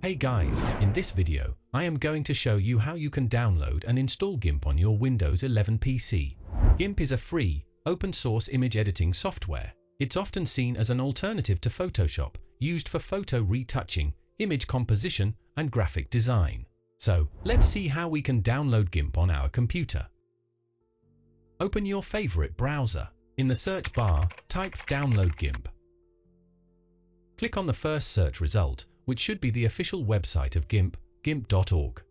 Hey guys, in this video, I am going to show you how you can download and install GIMP on your Windows 11 PC. GIMP is a free, open-source image editing software. It's often seen as an alternative to Photoshop, used for photo retouching, image composition, and graphic design. So, let's see how we can download GIMP on our computer. Open your favorite browser. In the search bar, type Download GIMP. Click on the first search result, which should be the official website of GIMP, gimp.org.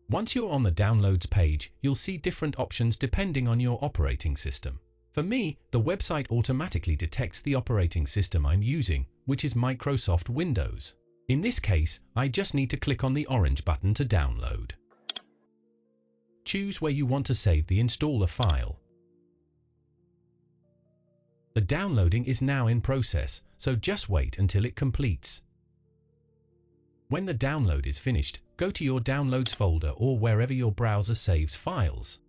Once you're on the Downloads page, you'll see different options depending on your operating system. For me, the website automatically detects the operating system I'm using, which is Microsoft Windows. In this case, I just need to click on the orange button to download. Choose where you want to save the installer file. The downloading is now in process, so just wait until it completes. When the download is finished, go to your Downloads folder or wherever your browser saves files.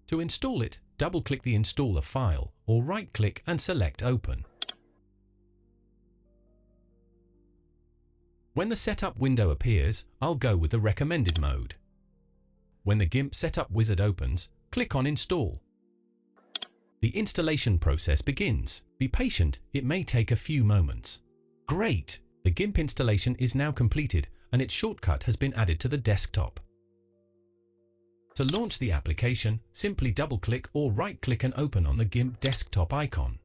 To install it, double-click the installer file or right-click and select Open. When the setup window appears, I'll go with the recommended mode. When the GIMP setup wizard opens, click on Install. The installation process begins. Be patient, it may take a few moments. Great! The GIMP installation is now completed and its shortcut has been added to the desktop. To launch the application, simply double-click or right-click and open on the GIMP desktop icon.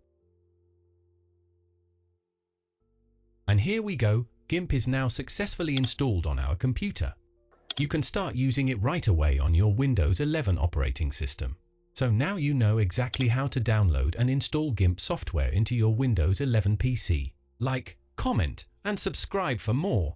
And here we go, GIMP is now successfully installed on our computer. You can start using it right away on your Windows 11 operating system. So now you know exactly how to download and install GIMP software into your Windows 11 PC. Like, comment, and subscribe for more.